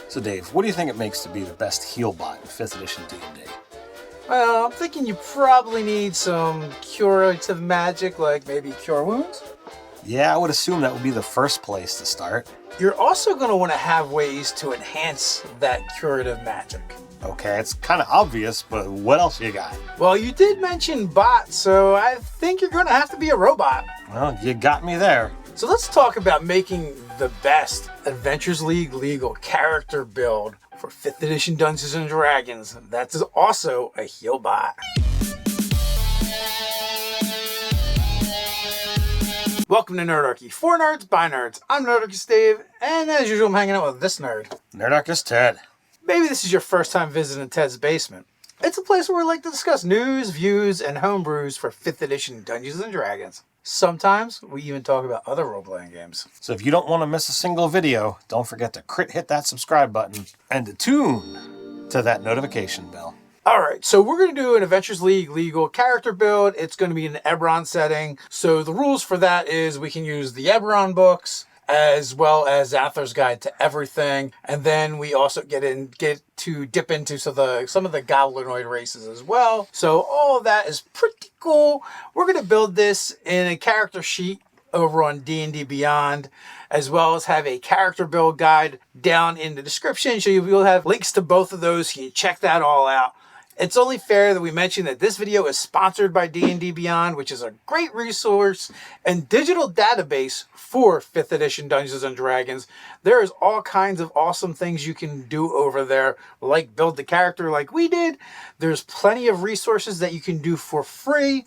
So Dave, what do you think it makes to be the best healbot in 5th edition D&D? Well, I'm thinking you probably need some curative magic, like maybe cure wounds. Yeah, I would assume that would be the first place to start. You're also going to want to have ways to enhance that curative magic. Okay, it's kind of obvious, but what else you got? Well, you did mention bot, so I think you're going to have to be a robot. Well, you got me there. So let's talk about making the best Adventures League legal character build for 5th edition Dungeons & Dragons. That's also a healbot. Welcome to Nerdarchy. For nerds, by nerds. I'm Nerdarchy Dave, and as usual, I'm hanging out with this nerd. Nerdarchy Ted. Maybe this is your first time visiting Ted's basement. It's a place where we like to discuss news, views, and homebrews for 5th edition Dungeons & Dragons. Sometimes we even talk about other role-playing games. So if you don't want to miss a single video, don't forget to hit that subscribe button and to tune to that notification bell. Alright, so we're going to do an Adventures League legal character build. It's going to be in an Eberron setting. So the rules for that is we can use the Eberron books, as well as Zathar's Guide to Everything. And then we also get to dip into some of the goblinoid races as well. So all of that is pretty cool. We're going to build this in a character sheet over on D&D Beyond, as well as have a character build guide down in the description. So you will have links to both of those. You can check that all out. It's only fair that we mention that this video is sponsored by D&D Beyond, which is a great resource and digital database for 5th edition Dungeons & Dragons. There is all kinds of awesome things you can do over there, like build the character like we did. There's plenty of resources that you can do for free.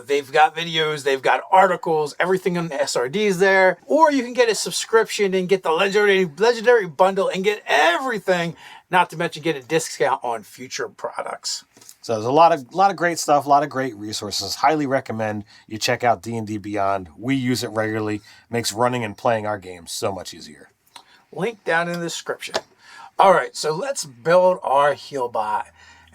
They've got videos, they've got articles, everything on the SRDs there. Or you can get a subscription and get the legendary bundle and get everything. Not to mention get a discount on future products. So there's a lot of great stuff, a lot of great resources. Highly recommend you check out D&D Beyond. We use it regularly. Makes running and playing our games so much easier. Link down in the description. All right, so let's build our healbot.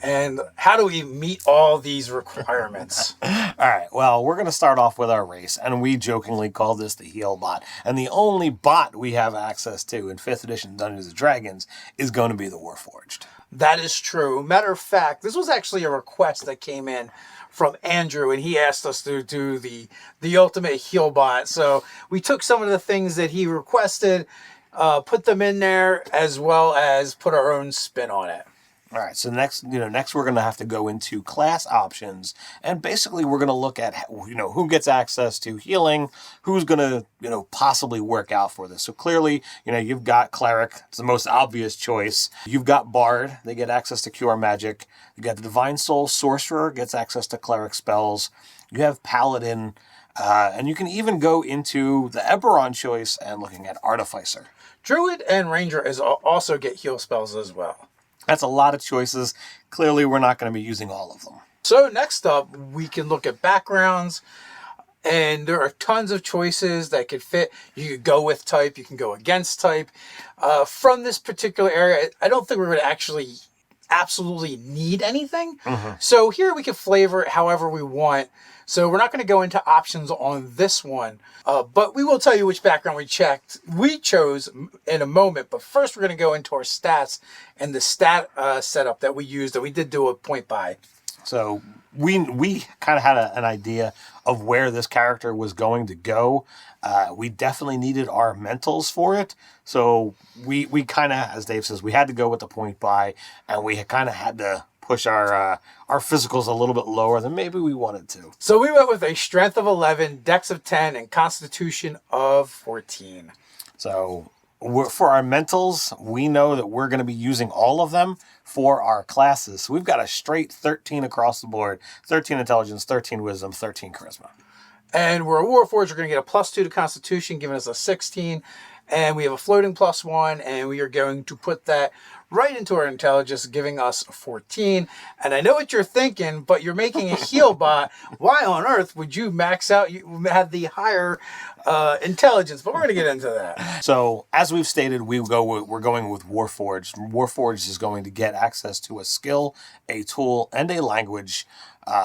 And how do we meet all these requirements? All right, well, we're going to start off with our race, and we jokingly call this the healbot. And the only bot we have access to in 5th edition Dungeons & Dragons is going to be the warforged. That is true. Matter of fact, this was actually a request that came in from Andrew, and he asked us to do the ultimate healbot. So we took some of the things that he requested, put them in there, as well as put our own spin on it. All right, so next we're going to have to go into class options, and basically we're going to look at, who gets access to healing, who's going to, possibly work out for this. So clearly, you've got cleric, it's the most obvious choice. You've got bard, they get access to cure magic. You got the divine soul sorcerer, gets access to cleric spells. You have paladin, and you can even go into the Eberron choice and looking at artificer. Druid and ranger also get heal spells as well. That's a lot of choices. Clearly, we're not going to be using all of them. So next up, we can look at backgrounds. And there are tons of choices that could fit. You could go with type. You can go against type. From this particular area, I don't think we're going to actually absolutely need anything. Mm-hmm. So here we can flavor it however we want. So we're not going to go into options on this one, but we will tell you which background we chose in a moment. But first we're going to go into our stats and the stat setup that we used, that we did do a point by. So we kind of had an idea of where this character was going to go. We definitely needed our mentals for it. So we kind of, as Dave says, we had to go with the point by, and we kind of had to push our physicals a little bit lower than maybe we wanted to. So we went with a strength of 11, dex of 10, and constitution of 14. So for our mentals, we know that we're going to be using all of them for our classes. So we've got a straight 13 across the board, 13 intelligence, 13 wisdom, 13 charisma. And we're a warforged, we're going to get a +2 to constitution, giving us a 16. And we have a floating +1, and we are going to put that right into our intelligence, giving us 14. And I know what you're thinking, but you're making a healbot. Why on earth would you max out? You had the higher intelligence, but we're going to get into that. So, as we've stated, we're going with Warforged. Warforged is going to get access to a skill, a tool, and a language.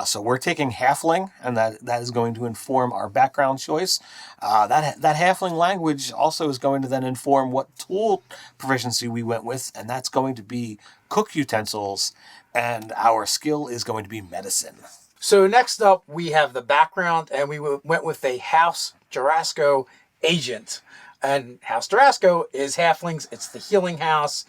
So we're taking halfling, and that is going to inform our background choice. That halfling language also is going to then inform what tool proficiency we went with, and that's going to be cook utensils, and our skill is going to be medicine. So next up, we have the background, and we went with a House Jarasco agent. And House Jarasco is halflings. It's the healing house.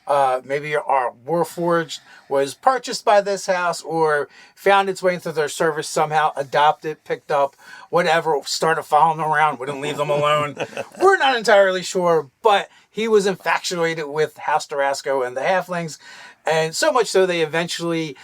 Maybe our warforged was purchased by this house or found its way into their service somehow, adopted, picked up, whatever, started following them around, wouldn't leave them alone. We're not entirely sure, but he was infatuated with House Jarasco and the halflings. And so much so they eventually,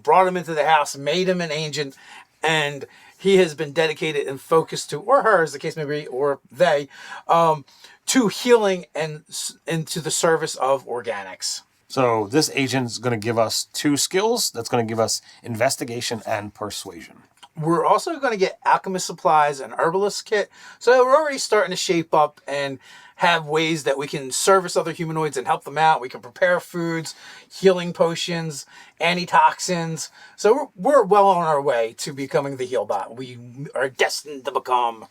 brought him into the house, made him an agent, and he has been dedicated and focused to, or her, as the case may be, or they, to healing and into the service of organics. So this agent is going to give us 2 skills. That's going to give us investigation and persuasion. We're also going to get alchemist supplies and herbalist kit. So we're already starting to shape up and have ways that we can service other humanoids and help them out. We can prepare foods, healing potions, antitoxins. So we're well on our way to becoming the healbot. We are destined to become.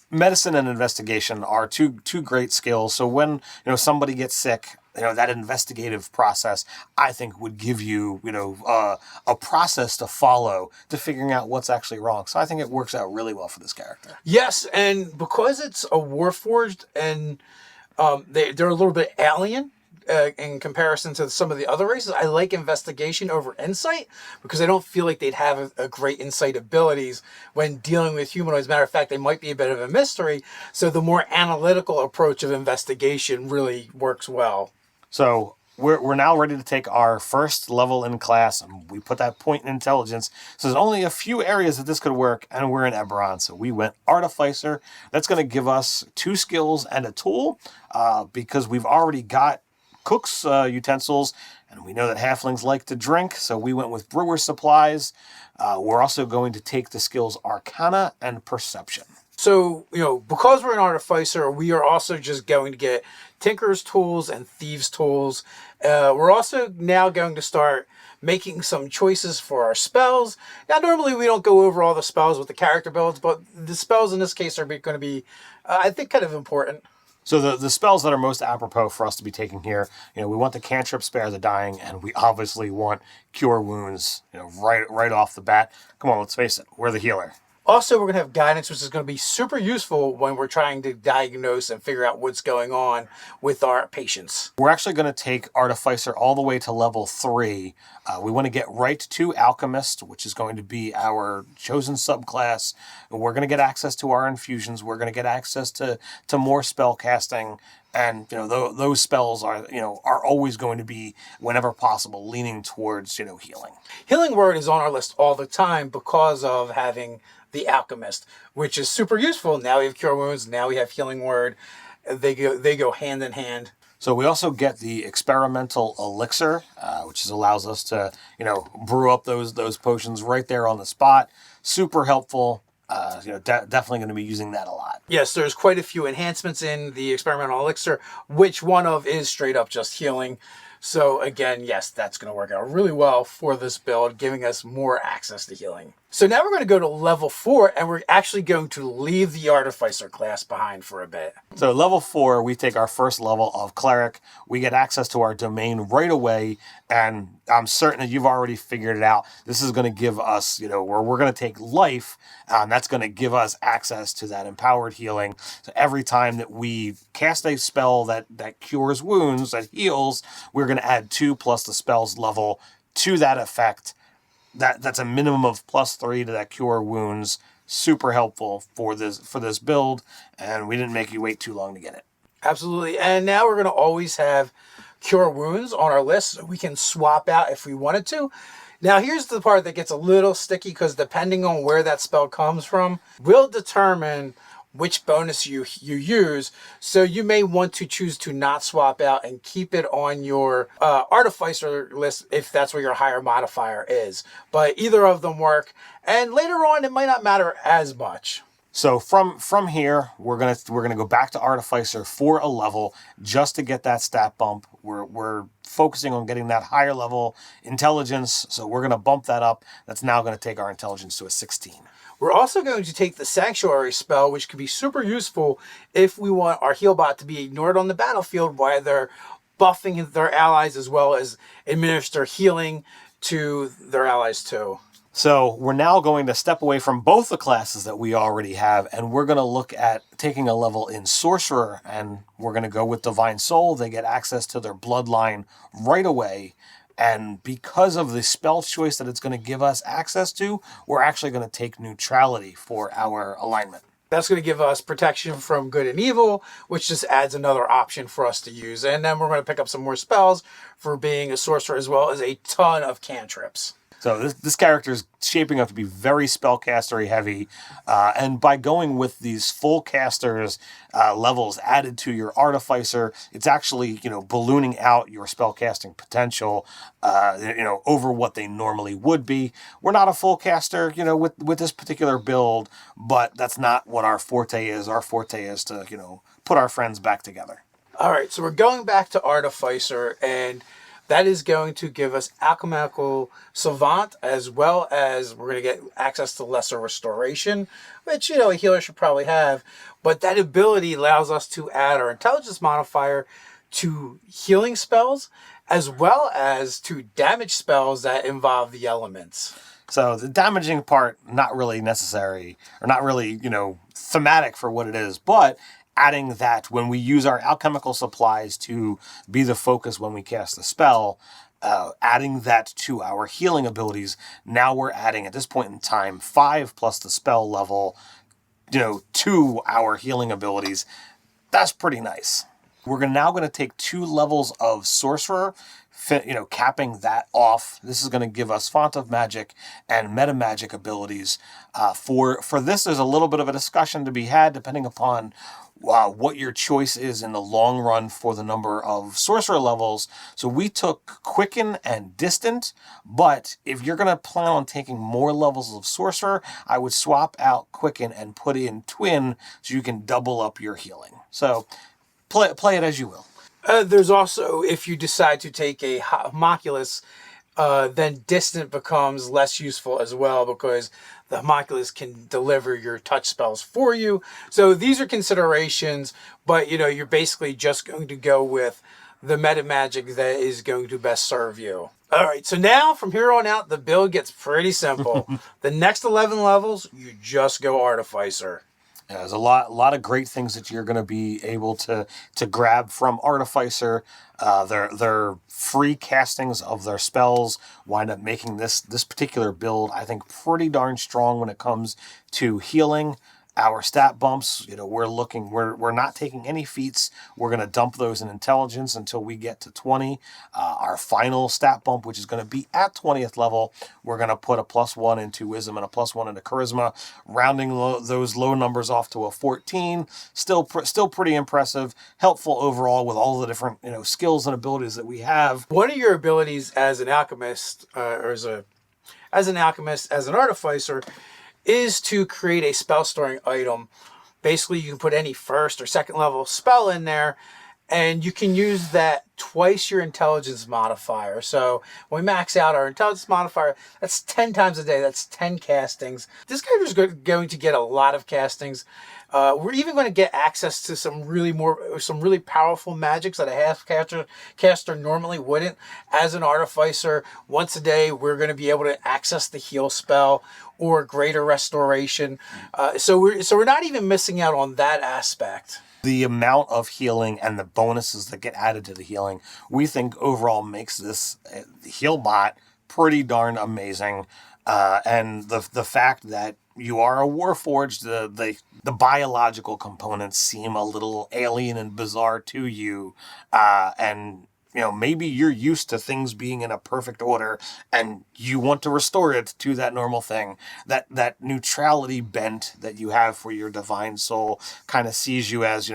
Medicine and investigation are two great skills. So when somebody gets sick, that investigative process, I think, would give you a process to follow to figuring out what's actually wrong. So I think it works out really well for this character. Yes, and because it's a warforged and they're a little bit alien in comparison to some of the other races, I like investigation over insight because I don't feel like they'd have a great insight abilities when dealing with humanoids. Matter of fact, they might be a bit of a mystery. So the more analytical approach of investigation really works well. So we're now ready to take our first level in class, and we put that point in intelligence. So there's only a few areas that this could work, and we're in Eberron. So we went artificer. That's going to give us 2 skills and a tool because we've already got cook's utensils, and we know that halflings like to drink, so we went with brewer supplies. We're also going to take the skills arcana and perception. So, because we're an artificer, we are also just going to get tinker's tools and thieves' tools. We're also now going to start making some choices for our spells. Now, normally we don't go over all the spells with the character builds, but the spells in this case are going to be, I think, kind of important. So the spells that are most apropos for us to be taking here, we want the cantrip Spare the Dying, and we obviously want Cure Wounds, right off the bat. Come on, let's face it, we're the healer. Also, we're going to have guidance, which is going to be super useful when we're trying to diagnose and figure out what's going on with our patients. We're actually going to take Artificer all the way to level 3. We want to get right to Alchemist, which is going to be our chosen subclass. We're going to get access to our infusions. We're going to get access to more spell casting. And, those spells are always going to be, whenever possible, leaning towards, healing. Healing Word is on our list all the time because of having the Alchemist, which is super useful. Now we have Cure Wounds. Now we have Healing Word. They go hand in hand. So we also get the experimental elixir, which allows us to, brew up those potions right there on the spot. Super helpful. Definitely going to be using that a lot. Yes, there's quite a few enhancements in the experimental elixir, which one of is straight up just healing. So again, yes, that's going to work out really well for this build, giving us more access to healing. So now we're going to go to level 4, and we're actually going to leave the Artificer class behind for a bit. So level 4, we take our first level of cleric. We get access to our domain right away, and I'm certain that you've already figured it out. This is going to give us, where we're going to take life, and that's going to give us access to that empowered healing. So every time that we cast a spell that cures wounds, that heals, we're going to add 2 plus the spell's level to that effect. That's a minimum of +3 to that cure wounds. Super helpful for this build, and we didn't make you wait too long to get it. Absolutely. And now we're going to always have cure wounds on our list, so we can swap out if we wanted to. Now here's the part that gets a little sticky, because depending on where that spell comes from will determine which bonus you use. So you may want to choose to not swap out and keep it on your artificer list if that's where your higher modifier is. But either of them work, and later on it might not matter as much. So from here, we're gonna go back to Artificer for a level just to get that stat bump. We're focusing on getting that higher level intelligence. So we're going to bump that up. That's now going to take our intelligence to a 16. We're also going to take the Sanctuary spell, which could be super useful if we want our healbot to be ignored on the battlefield while they're buffing their allies, as well as administer healing to their allies too. So we're now going to step away from both the classes that we already have, and we're going to look at taking a level in Sorcerer, and we're going to go with Divine Soul. They get access to their bloodline right away, and because of the spell choice that it's going to give us access to, we're actually going to take neutrality for our alignment. That's going to give us protection from good and evil, which just adds another option for us to use. And then we're going to pick up some more spells for being a sorcerer, as well as a ton of cantrips. So this character is shaping up to be very spellcastery heavy, and by going with these full casters levels added to your artificer, it's actually ballooning out your spellcasting potential over what they normally would be. We're not a full caster with this particular build, but that's not what our forte is. Our forte is to put our friends back together. All right, so we're going back to artificer, and that is going to give us alchemical savant, as well as we're going to get access to lesser restoration, which, a healer should probably have. But that ability allows us to add our intelligence modifier to healing spells, as well as to damage spells that involve the elements. So the damaging part, not really necessary, or not really, thematic for what it is, but adding that when we use our alchemical supplies to be the focus when we cast the spell, adding that to our healing abilities, now we're adding, at this point in time, 5 plus the spell level, to our healing abilities. That's pretty nice. We're now going to take 2 levels of Sorcerer, capping that off. This is going to give us Font of Magic and metamagic abilities. For this, there's a little bit of a discussion to be had depending upon what your choice is in the long run for the number of sorcerer levels. So we took Quicken and Distant, but if you're going to plan on taking more levels of sorcerer, I would swap out Quicken and put in Twin so you can double up your healing. So play it as you will. There's also, if you decide to take a homunculus, then Distant becomes less useful as well, because the homunculus can deliver your touch spells for you. So these are considerations, but you're basically just going to go with the metamagic that is going to best serve you. All right, so now from here on out, the build gets pretty simple. The next 11 levels, you just go Artificer. Yeah, there's a lot of great things that you're going to be able to grab from Artificer. Their free castings of their spells wind up making this particular build, I think, pretty darn strong when it comes to healing. Our stat bumps, we're not taking any feats. We're going to dump those in intelligence until we get to 20. Our final stat bump, which is going to be at 20th level, we're going to put a +1 into wisdom and a +1 into charisma, rounding those low numbers off to a 14. Still pretty impressive, helpful overall with all the different skills and abilities that we have. One of your abilities as an alchemist, as an artificer, is to create a spell storing item. Basically, you can put any first or second level spell in there, and you can use that twice your intelligence modifier. So when we max out our intelligence modifier, that's 10 times a day. That's 10 castings. This character is going to get a lot of castings. We're even going to get access to some really powerful magics that a half caster normally wouldn't. As an artificer, once a day, we're going to be able to access the heal spell or greater restoration. So we're not even missing out on that aspect. The amount of healing and the bonuses that get added to the healing, we think overall makes this healbot pretty darn amazing. And the fact that you are a warforged, the biological components seem a little alien and bizarre to you, and maybe you're used to things being in a perfect order and you want to restore it to that normal thing. That neutrality bent that you have for your divine soul kind of sees you as,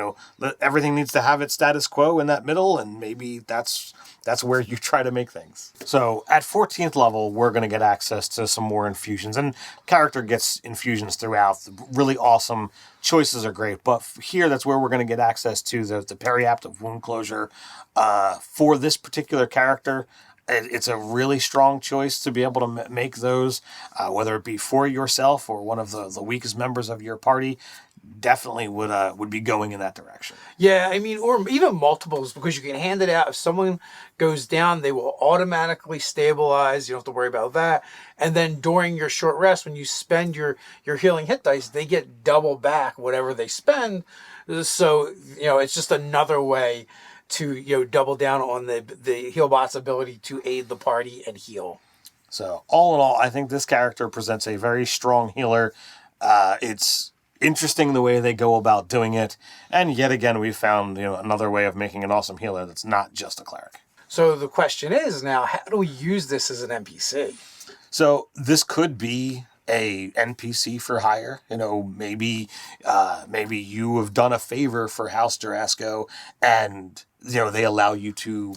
everything needs to have its status quo in that middle, and maybe that's where you try to make things. So at 14th level, we're going to get access to some more infusions, and character gets infusions throughout. The really awesome choices are great. But here, that's where we're going to get access to the periaptive wound closure for this particular character. It's a really strong choice to be able to make those, whether it be for yourself or one of the weakest members of your party. Definitely would be going in that direction. Yeah, I mean, or even multiples, because you can hand it out. If someone goes down, they will automatically stabilize. You don't have to worry about that. And then during your short rest, when you spend your healing hit dice, they get double back whatever they spend. So, it's just another way to, double down on the healbot's ability to aid the party and heal. So, all in all, I think this character presents a very strong healer. It's interesting the way they go about doing it, and yet again we found another way of making an awesome healer that's not just a cleric. So the question is now, how do we use this as an NPC? So this could be a NPC for hire. Maybe you have done a favor for House Durasco, and they allow you to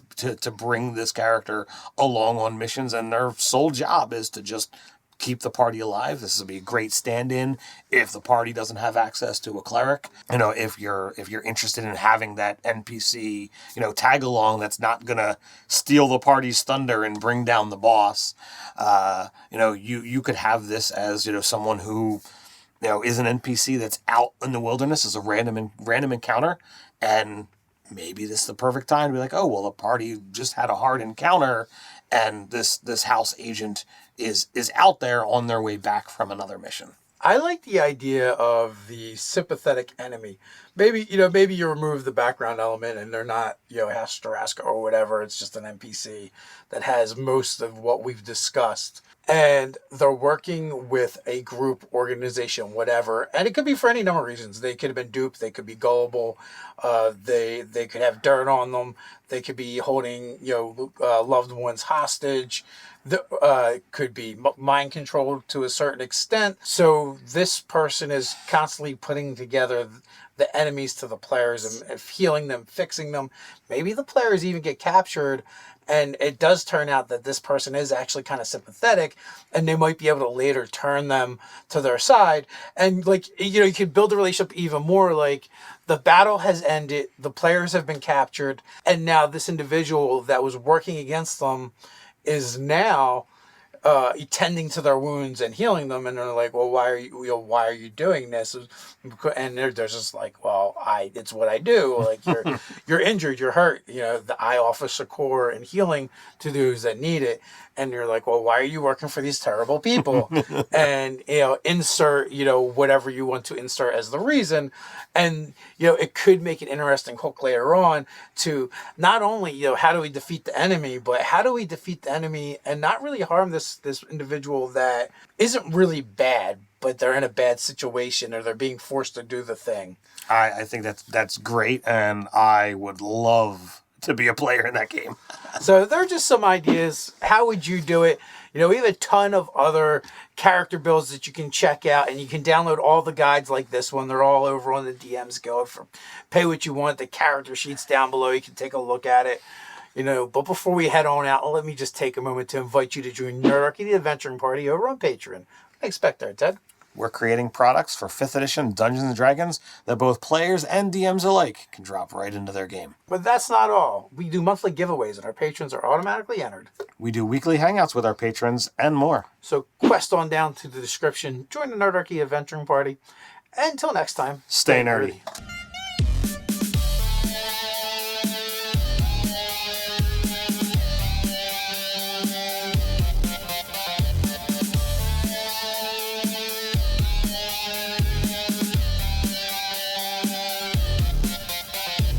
bring this character along on missions, and their sole job is to just keep the party alive. This will be a great stand-in if the party doesn't have access to a cleric. If you're interested in having that NPC, tag along that's not gonna steal the party's thunder and bring down the boss. You could have this as someone who is an NPC that's out in the wilderness as a random encounter, and maybe this is the perfect time to be like, oh well, the party just had a hard encounter, and this house agent is out there on their way back from another mission. I like the idea of the sympathetic enemy. Maybe you remove the background element and they're not, House Durasco or whatever. It's just an NPC that has most of what we've discussed. And they're working with a group, organization, whatever. And it could be for any number of reasons. They could have been duped. They could be gullible. They could have dirt on them. They could be holding, loved ones hostage. Could be mind controlled to a certain extent. So this person is constantly putting together the enemies to the players and healing them, fixing them. Maybe the players even get captured, and it does turn out that this person is actually kind of sympathetic, and they might be able to later turn them to their side. And you could build the relationship even more. Like, the battle has ended, the players have been captured, and now this individual that was working against them is now tending to their wounds and healing them, and they're like, well, why are you doing this? And they're just like, well, it's what I do. Like, you're injured, you're hurt. I offer succor and healing to those that need it. And you're like, well, why are you working for these terrible people? And insert whatever you want to insert as the reason. And it could make an interesting hook later on to not only how do we defeat the enemy, but how do we defeat the enemy and not really harm this individual that isn't really bad, but they're in a bad situation or they're being forced to do the thing. I think that's great, and I would love to be a player in that game. So there are just some ideas. How would you do it? We have a ton of other character builds that you can check out, and you can download all the guides like this one. They're all over on the DM's Guild. For pay what you want. The character sheet's down below. You can take a look at it. But before we head on out, let me just take a moment to invite you to join Nerdarchy, the adventuring party, over on Patreon. I expect there, Ted. We're creating products for 5th edition Dungeons & Dragons that both players and DMs alike can drop right into their game. But that's not all. We do monthly giveaways, and our patrons are automatically entered. We do weekly hangouts with our patrons and more. So quest on down to the description, join the Nerdarchy adventuring party. Until next time, stay nerdy.